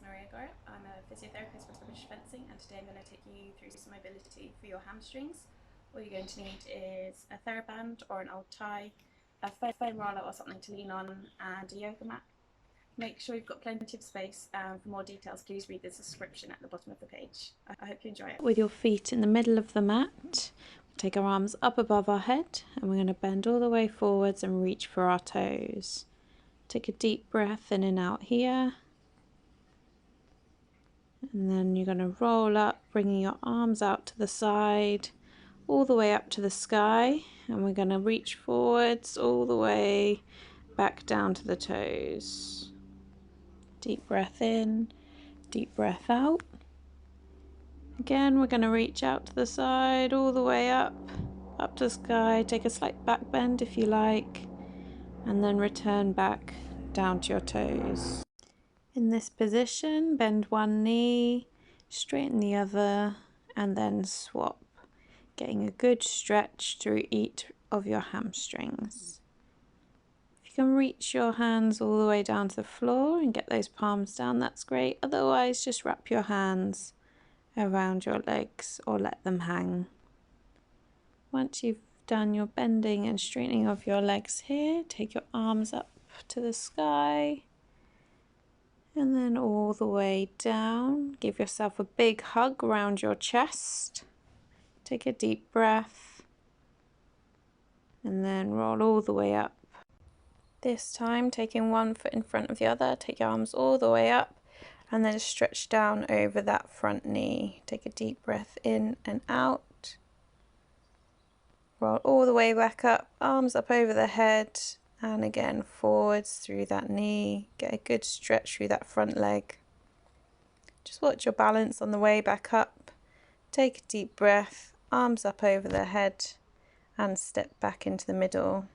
I'm a physiotherapist with British Fencing, and today I'm going to take you through some mobility for your hamstrings. All you're going to need is a TheraBand or an old tie, a foam roller or something to lean on, and a yoga mat. Make sure you've got plenty of space. For more details, please read the description at the bottom of the page. I hope you enjoy it. With your feet in the middle of the mat, take our arms up above our head, and we're going to bend all the way forwards and reach for our toes. Take a deep breath in and out here. And then you're going to roll up, bringing your arms out to the side, all the way up to the sky. And we're going to reach forwards all the way back down to the toes. Deep breath in, deep breath out. Again, we're going to reach out to the side, all the way up to the sky. Take a slight back bend if you like, and then return back down to your toes. In this position, bend one knee, straighten the other, and then swap, getting a good stretch through each of your hamstrings. If you can reach your hands all the way down to the floor and get those palms down, that's great. Otherwise, just wrap your hands around your legs or let them hang. Once you've done your bending and straightening of your legs here, take your arms up to the sky. And then all the way down. Give yourself a big hug around your chest. Take a deep breath. And then roll all the way up. This time, taking one foot in front of the other, take your arms all the way up and then stretch down over that front knee. Take a deep breath in and out. Roll all the way back up, arms up over the head. And again, forwards through that knee. Get a good stretch through that front leg. Just watch your balance on the way back up. Take a deep breath, arms up over the head, and step back into the middle.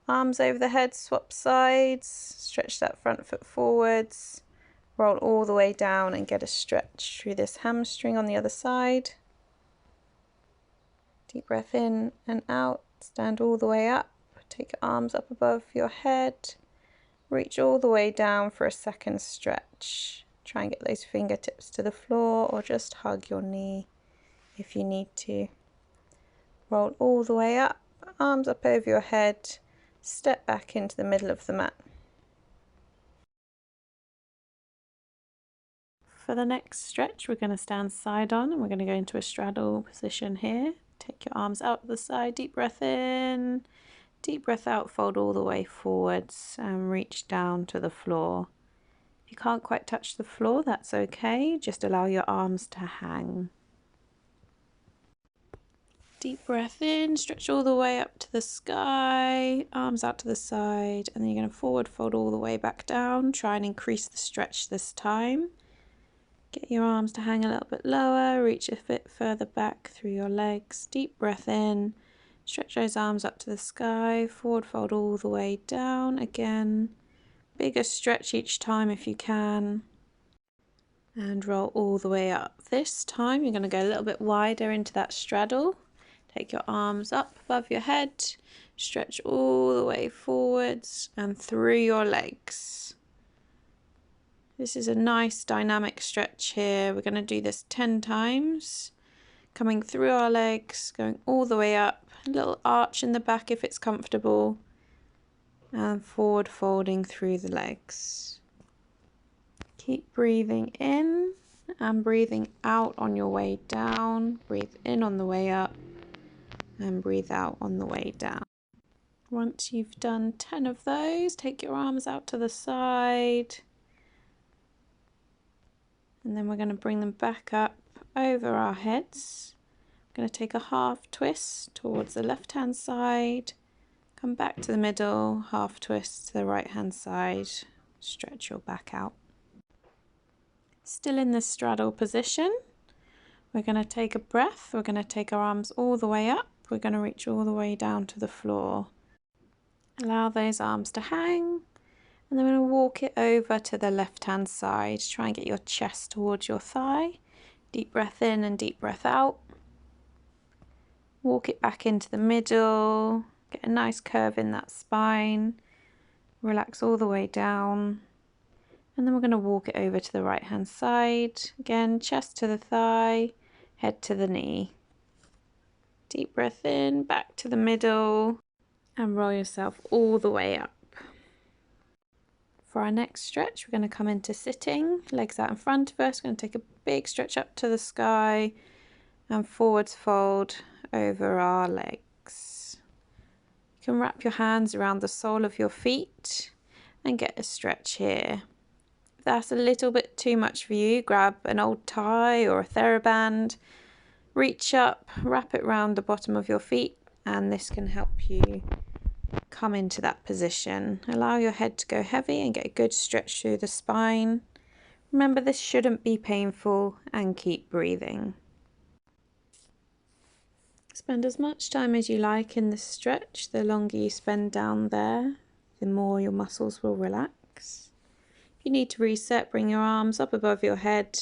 Arms over the head, swap sides, stretch that front foot forwards. Roll all the way down and get a stretch through this hamstring on the other side. Deep breath in and out, stand all the way up. Take your arms up above your head, reach all the way down for a second stretch. Try and get those fingertips to the floor or just hug your knee if you need to. Roll all the way up, arms up over your head, step back into the middle of the mat. For the next stretch, we're going to stand side on and we're going to go into a straddle position here. Take your arms out to the side, deep breath in. Deep breath out, fold all the way forwards and reach down to the floor. If you can't quite touch the floor, that's okay. Just allow your arms to hang. Deep breath in, stretch all the way up to the sky, arms out to the side, and then you're going to forward fold all the way back down. Try and increase the stretch this time. Get your arms to hang a little bit lower, reach a bit further back through your legs. Deep breath in. Stretch those arms up to the sky, forward fold all the way down. Again, bigger stretch each time if you can. And roll all the way up. This time you're going to go a little bit wider into that straddle. Take your arms up above your head, stretch all the way forwards and through your legs. This is a nice dynamic stretch here. We're going to do this 10 times. Coming through our legs, going all the way up. A little arch in the back if it's comfortable, and forward folding through the legs. Keep breathing in and breathing out on your way down. Breathe in on the way up and breathe out on the way down. Once you've done 10 of those, take your arms out to the side, and then we're going to bring them back up over our heads. Going to take a half twist towards the left hand side, come back to the middle, half twist to the right hand side, stretch your back out. Still in this straddle position, we're going to take a breath, we're going to take our arms all the way up, we're going to reach all the way down to the floor. Allow those arms to hang, and then we're going to walk it over to the left hand side. Try and get your chest towards your thigh. Deep breath in and deep breath out. Walk it back into the middle, get a nice curve in that spine, relax all the way down, And then we're going to walk it over to the right hand side. Again, chest to the thigh, head to the knee. Deep breath in, back to the middle, and roll yourself all the way up. For our next stretch, we're going to come into sitting, legs out in front of us. We're going to take a big stretch up to the sky and forwards fold over our legs. You can wrap your hands around the sole of your feet and get a stretch here. If that's a little bit too much for you, grab an old tie or a TheraBand, reach up, wrap it around the bottom of your feet, and this can help you come into that position. Allow your head to go heavy and get a good stretch through the spine. Remember, this shouldn't be painful, and keep breathing. Spend as much time as you like in this stretch. The longer you spend down there, the more your muscles will relax. If you need to reset, bring your arms up above your head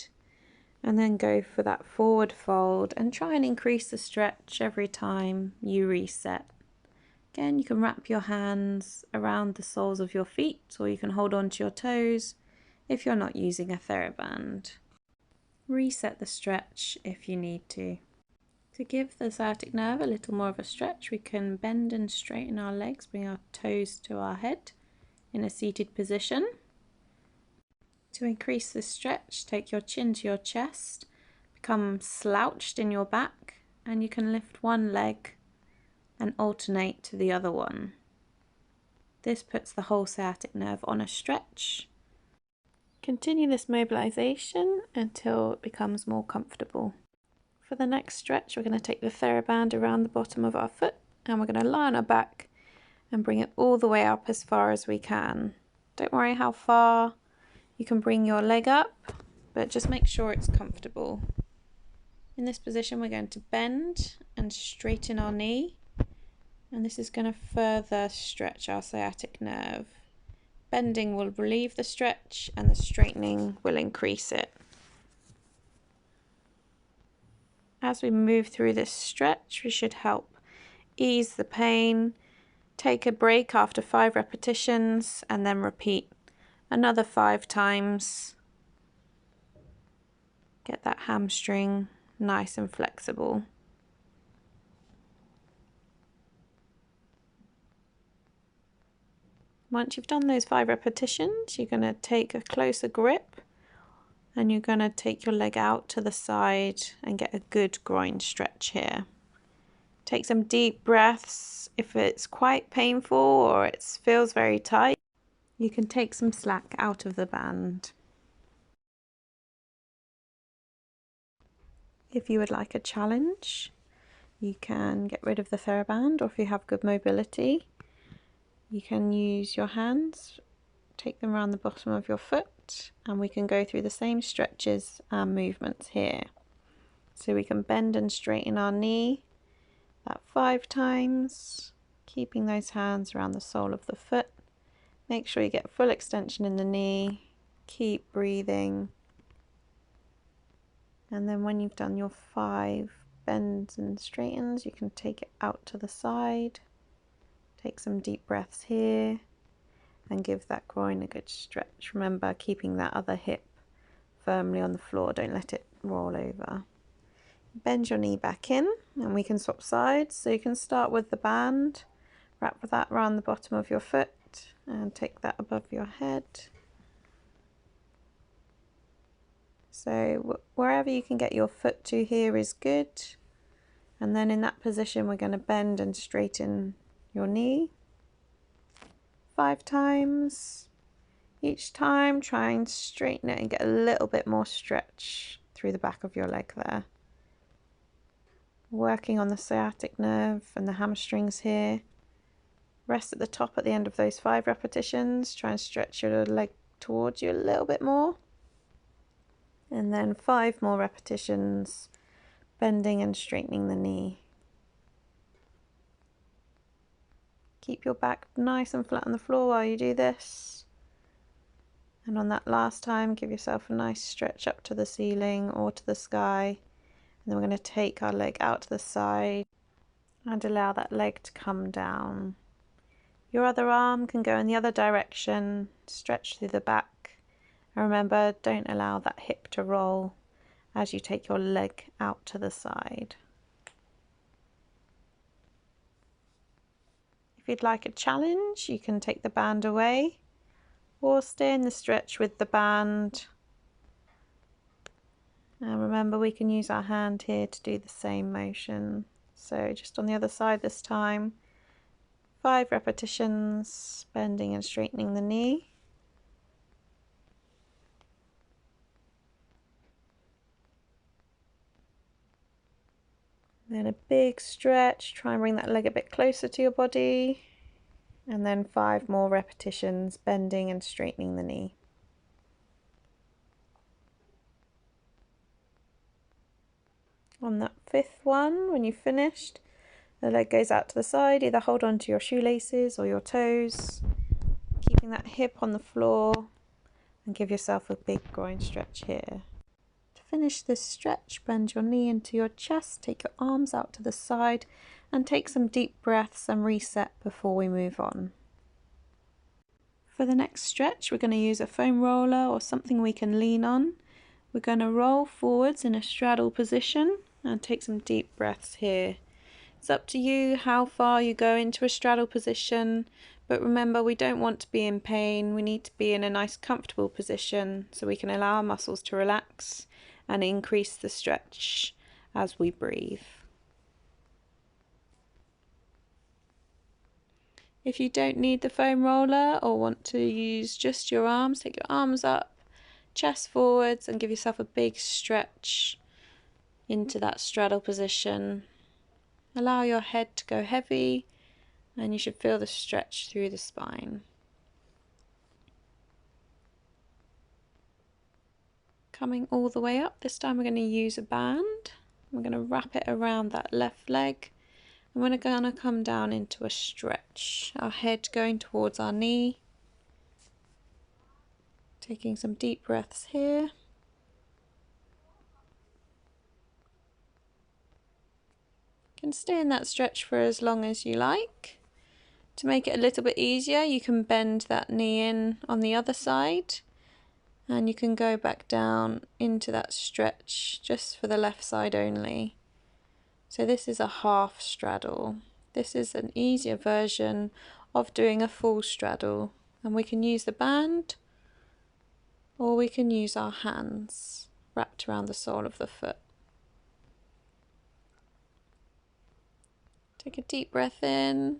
and then go for that forward fold and try and increase the stretch every time you reset. Again, you can wrap your hands around the soles of your feet, or you can hold on to your toes if you're not using a TheraBand. Reset the stretch if you need to. To give the sciatic nerve a little more of a stretch, we can bend and straighten our legs, bring our toes to our head in a seated position. To increase the stretch, take your chin to your chest, become slouched in your back, and you can lift one leg and alternate to the other one. This puts the whole sciatic nerve on a stretch. Continue this mobilisation until it becomes more comfortable. For the next stretch, we're going to take the TheraBand around the bottom of our foot and we're going to lie on our back and bring it all the way up as far as we can. Don't worry how far you can bring your leg up, but just make sure it's comfortable. In this position, we're going to bend and straighten our knee. And this is going to further stretch our sciatic nerve. Bending will relieve the stretch and the straightening will increase it. As we move through this stretch, we should help ease the pain. Take a break after 5 repetitions and then repeat another 5 times. Get that hamstring nice and flexible. Once you've done those 5 repetitions, you're going to take a closer grip and you're going to take your leg out to the side and get a good groin stretch here. Take some deep breaths. If it's quite painful or it feels very tight, you can take some slack out of the band. If you would like a challenge, you can get rid of the TheraBand, or if you have good mobility, you can use your hands, take them around the bottom of your foot, and we can go through the same stretches and movements here. So we can bend and straighten our knee about 5 times, keeping those hands around the sole of the foot. Make sure you get full extension in the knee, keep breathing. And then when you've done your 5 bends and straightens, you can take it out to the side. Take some deep breaths here and give that groin a good stretch. Remember, keeping that other hip firmly on the floor, don't let it roll over. Bend your knee back in and we can swap sides. So you can start with the band, wrap that around the bottom of your foot and take that above your head. So wherever you can get your foot to here is good. And then in that position, we're going to bend and straighten your knee 5 times. Each time, try and straighten it and get a little bit more stretch through the back of your leg there. Working on the sciatic nerve and the hamstrings here. Rest at the top at the end of those 5 repetitions. Try and stretch your leg towards you a little bit more. And then 5 more repetitions, bending and straightening the knee. Keep your back nice and flat on the floor while you do this. And on that last time, give yourself a nice stretch up to the ceiling or to the sky. And then we're going to take our leg out to the side and allow that leg to come down. Your other arm can go in the other direction, stretch through the back And remember, don't allow that hip to roll as you take your leg out to the side. If you'd like a challenge, you can take the band away or stay in the stretch with the band. And remember, we can use our hand here to do the same motion. So just on the other side this time, 5 repetitions, bending and straightening the knee. Then a big stretch, try and bring that leg a bit closer to your body. And then 5 more repetitions, bending and straightening the knee. On that 5th one, when you've finished, the leg goes out to the side, either hold on to your shoelaces or your toes, keeping that hip on the floor, and give yourself a big groin stretch here. To finish this stretch, bend your knee into your chest, take your arms out to the side, and take some deep breaths and reset before we move on. For the next stretch, we're going to use a foam roller or something we can lean on. We're going to roll forwards in a straddle position and take some deep breaths here. It's up to you how far you go into a straddle position, but remember, we don't want to be in pain. We need to be in a nice comfortable position so we can allow our muscles to relax and increase the stretch as we breathe. If you don't need the foam roller or want to use just your arms, take your arms up, chest forwards, and give yourself a big stretch into that straddle position. Allow your head to go heavy, and you should feel the stretch through the spine. Coming all the way up, this time we're going to use a band. We're going to wrap it around that left leg, and we're going to come down into a stretch. Our head going towards our knee. Taking some deep breaths here. You can stay in that stretch for as long as you like. To make it a little bit easier, you can bend that knee in on the other side, and you can go back down into that stretch just for the left side only. So this is a half straddle. This is an easier version of doing a full straddle, and we can use the band or we can use our hands wrapped around the sole of the foot. Take a deep breath in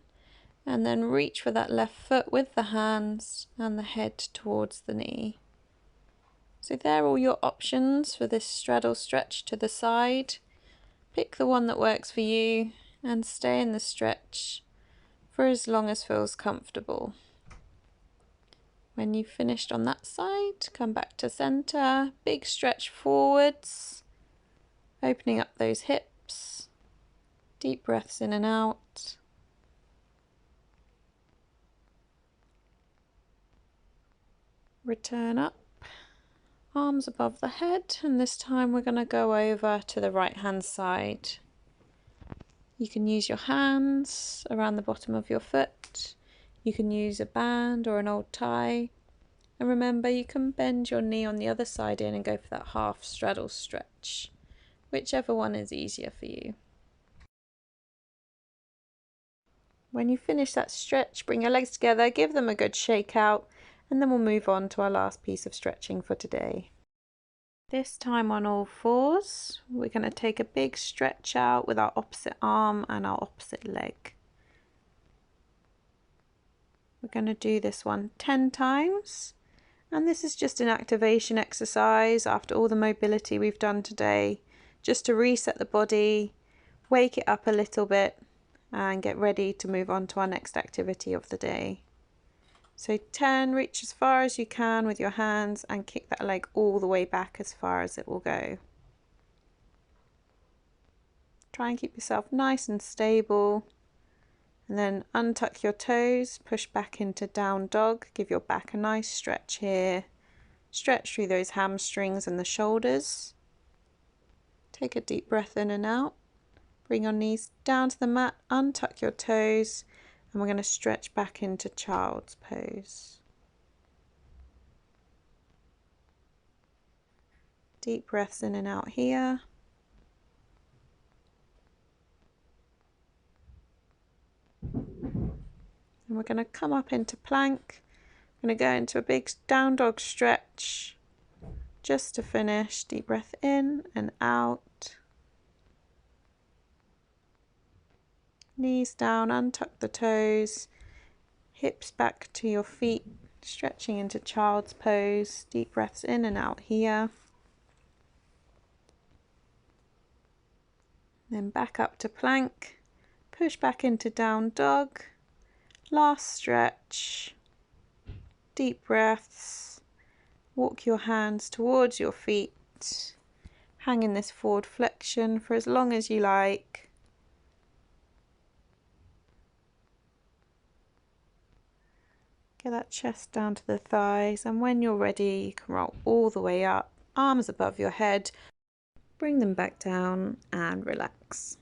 and then reach for that left foot with the hands and the head towards the knee. So there are all your options for this straddle stretch to the side. Pick the one that works for you and stay in the stretch for as long as feels comfortable. When you've finished on that side, come back to center, big stretch forwards, opening up those hips, deep breaths in and out. Return up, arms above the head, and this time we're going to go over to the right hand side. You can use your hands around the bottom of your foot. You can use a band or an old tie. And remember, you can bend your knee on the other side in and go for that half straddle stretch, whichever one is easier for you. When you finish that stretch, bring your legs together, give them a good shake out, and then we'll move on to our last piece of stretching for today. This time on all fours, we're going to take a big stretch out with our opposite arm and our opposite leg. We're going to do this one 10 times, and this is just an activation exercise after all the mobility we've done today, just to reset the body, wake it up a little bit, and get ready to move on to our next activity of the day. So 10, reach as far as you can with your hands and kick that leg all the way back as far as it will go. Try and keep yourself nice and stable, and then untuck your toes, push back into down dog, give your back a nice stretch here. Stretch through those hamstrings and the shoulders. Take a deep breath in and out. Bring your knees down to the mat, untuck your toes, and we're going to stretch back into child's pose. Deep breaths in and out here. And we're going to come up into plank. I'm going to go into a big down dog stretch just to finish. Deep breath in and out. Knees down, untuck the toes, hips back to your feet, stretching into child's pose. Deep breaths in and out here. Then back up to plank, push back into down dog. Last stretch. Deep breaths. Walk your hands towards your feet. Hang in this forward flexion for as long as you like. Get that chest down to the thighs, and when you're ready, you can roll all the way up, arms above your head. Bring them back down and relax.